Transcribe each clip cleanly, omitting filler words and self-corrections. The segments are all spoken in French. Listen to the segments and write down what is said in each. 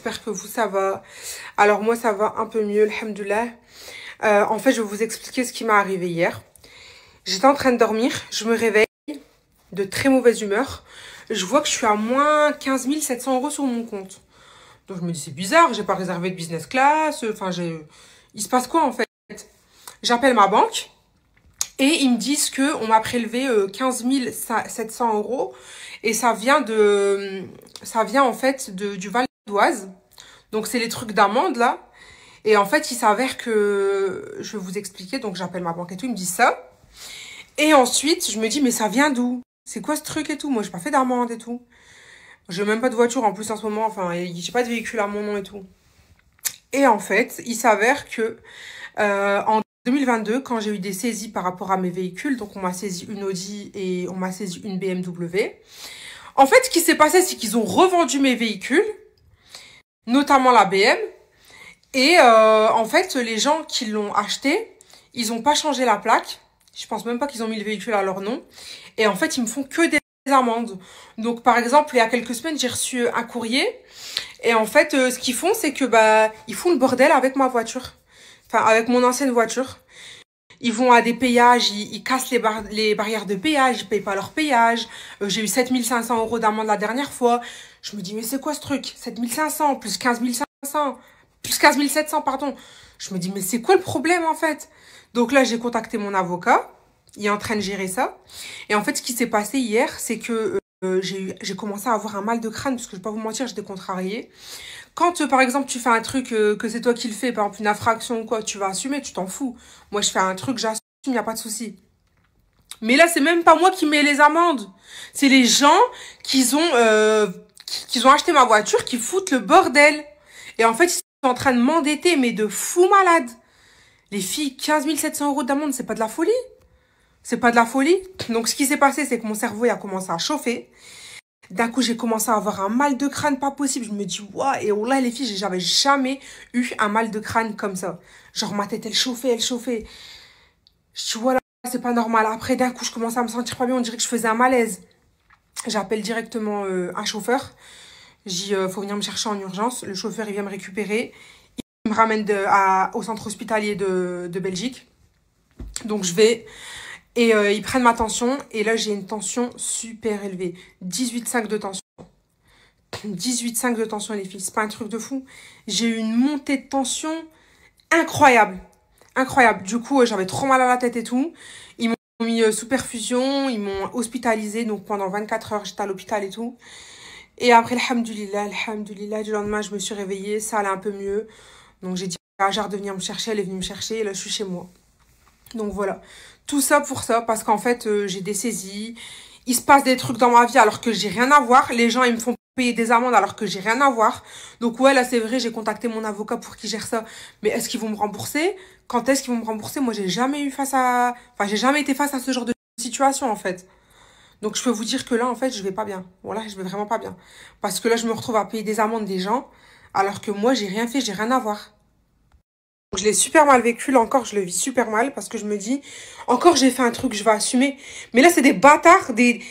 j'espère que vous, ça va. Alors moi, ça va un peu mieux, alhamdoulilah. En fait, je vais vous expliquer ce qui m'est arrivé hier. J'étais en train de dormir, je me réveille de très mauvaise humeur. Je vois que je suis à moins 15 700 € sur mon compte. Donc je me dis, c'est bizarre, j'ai pas réservé de business class. Enfin, il se passe quoi en fait? J'appelle ma banque et ils me disent que on m'a prélevé 15 700 € et ça vient en fait du Val d'Oise. Donc c'est les trucs d'amende là. Et en fait, il s'avère que je vais vous expliquer. Donc j'appelle ma banque et tout, ils me disent ça. Et ensuite, je me dis, mais ça vient d'où? C'est quoi ce truc et tout? Moi, j'ai pas fait d'amende et tout. J'ai même pas de voiture en plus en ce moment. Enfin, j'ai pas de véhicule à mon nom et tout. Et en fait, il s'avère que en 2022, quand j'ai eu des saisies par rapport à mes véhicules, donc on m'a saisi une Audi et on m'a saisi une BMW. En fait, ce qui s'est passé, c'est qu'ils ont revendu mes véhicules, notamment la BM. Et en fait, les gens qui l'ont acheté, ils ont pas changé la plaque. Je pense même pas qu'ils ont mis le véhicule à leur nom. Et en fait, ils me font que des amendes. Donc, par exemple, il y a quelques semaines, j'ai reçu un courrier. Et en fait, ce qu'ils font, c'est que ils font le bordel avec ma voiture. Enfin, avec mon ancienne voiture. Ils vont à des péages, ils cassent les barrières de péage, ils payent pas leur péage. J'ai eu 7 500 € d'amende la dernière fois. Je me dis, mais c'est quoi ce truc? 7 500 plus 15 500 plus 15 700, pardon. Je me dis, mais c'est quoi le problème en fait? Donc là, j'ai contacté mon avocat. Il est en train de gérer ça. Et en fait, ce qui s'est passé hier, c'est que j'ai commencé à avoir un mal de crâne, parce que je vais pas vous mentir, j'étais contrariée. Quand, par exemple, tu fais un truc que c'est toi qui le fais, par exemple une infraction ou quoi, tu vas assumer, tu t'en fous. Moi, je fais un truc, j'assume, il n'y a pas de souci. Mais là, c'est même pas moi qui mets les amendes. C'est les gens qui ont acheté ma voiture, qui foutent le bordel. Et en fait, ils sont en train de m'endetter, mais de fou malade. Les filles, 15 700 € d'amende, c'est pas de la folie. C'est pas de la folie. Donc, ce qui s'est passé, c'est que mon cerveau il a commencé à chauffer. D'un coup, j'ai commencé à avoir un mal de crâne pas possible. Je me dis, waouh, et oh là, les filles, j'avais jamais eu un mal de crâne comme ça. Genre, ma tête, elle chauffait, elle chauffait. Je dis, voilà, c'est pas normal. Après, d'un coup, je commençais à me sentir pas bien. On dirait que je faisais un malaise. J'appelle directement un chauffeur. Je dis, faut venir me chercher en urgence. Le chauffeur, il vient me récupérer. Il me ramène au centre hospitalier de Belgique. Donc, je vais. Et ils prennent ma tension. Et là, j'ai une tension super élevée. 18,5 de tension. 18,5 de tension, les filles. C'est pas un truc de fou. J'ai eu une montée de tension incroyable. Incroyable. Du coup, j'avais trop mal à la tête et tout. Ils m'ont mis sous perfusion. Ils m'ont hospitalisée. Donc, pendant 24 heures, j'étais à l'hôpital et tout. Et après, alhamdoulilah, du lendemain, je me suis réveillée. Ça allait un peu mieux. Donc, j'ai dit à Hajar de venir me chercher. Elle est venue me chercher. Et là, je suis chez moi. Donc, voilà. Tout ça pour ça. Parce qu'en fait, j'ai des saisies. Il se passe des trucs dans ma vie alors que j'ai rien à voir. Les gens, ils me font payer des amendes alors que j'ai rien à voir. Donc ouais, là, c'est vrai, j'ai contacté mon avocat pour qu'il gère ça. Mais est-ce qu'ils vont me rembourser? Quand est-ce qu'ils vont me rembourser? Moi, j'ai jamais été face à ce genre de situation, en fait. Donc, je peux vous dire que là, en fait, je vais pas bien. Voilà, je vais vraiment pas bien. Parce que là, je me retrouve à payer des amendes des gens alors que moi, j'ai rien fait, j'ai rien à voir. Je l'ai super mal vécu, là encore, je le vis super mal parce que je me dis, encore j'ai fait un truc, je vais assumer. Mais là, c'est des bâtards, des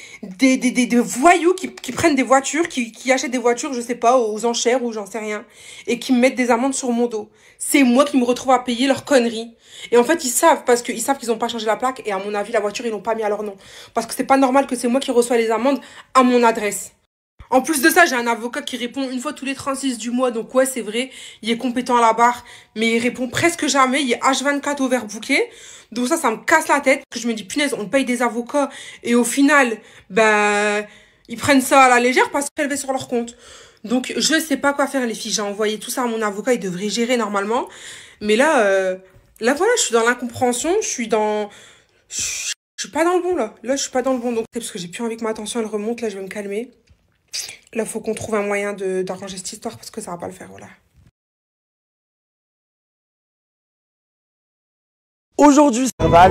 voyous qui prennent des voitures, qui achètent des voitures, je sais pas, aux enchères ou j'en sais rien, et qui me mettent des amendes sur mon dos. C'est moi qui me retrouve à payer leurs conneries. Et en fait, ils savent, parce qu'ils savent qu'ils ont pas changé la plaque, et à mon avis, la voiture, ils l'ont pas mis à leur nom. Parce que c'est pas normal que c'est moi qui reçois les amendes à mon adresse. En plus de ça, j'ai un avocat qui répond une fois tous les 36 du mois. Donc ouais, c'est vrai, il est compétent à la barre. Mais il répond presque jamais. Il est H24 overbooké. Donc ça me casse la tête. Que je me dis, punaise, on paye des avocats. Et au final, ils prennent ça à la légère parce qu'ils prélevé sur leur compte. Donc je sais pas quoi faire, les filles. J'ai envoyé tout ça à mon avocat. Il devrait gérer normalement. Mais là voilà, je suis dans l'incompréhension. Je suis pas dans le bon, là. Là, je suis pas dans le bon. Donc, c'est parce que j'ai plus envie que ma tension, elle remonte. Là, je vais me calmer. Là, faut qu'on trouve un moyen d'arranger cette histoire parce que ça va pas le faire, voilà. Aujourd'hui, ça va.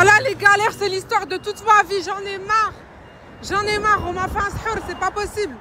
Voilà, les galères, c'est l'histoire de toute ma vie. J'en ai marre. J'en ai marre. On m'a fait un sahur, c'est pas possible.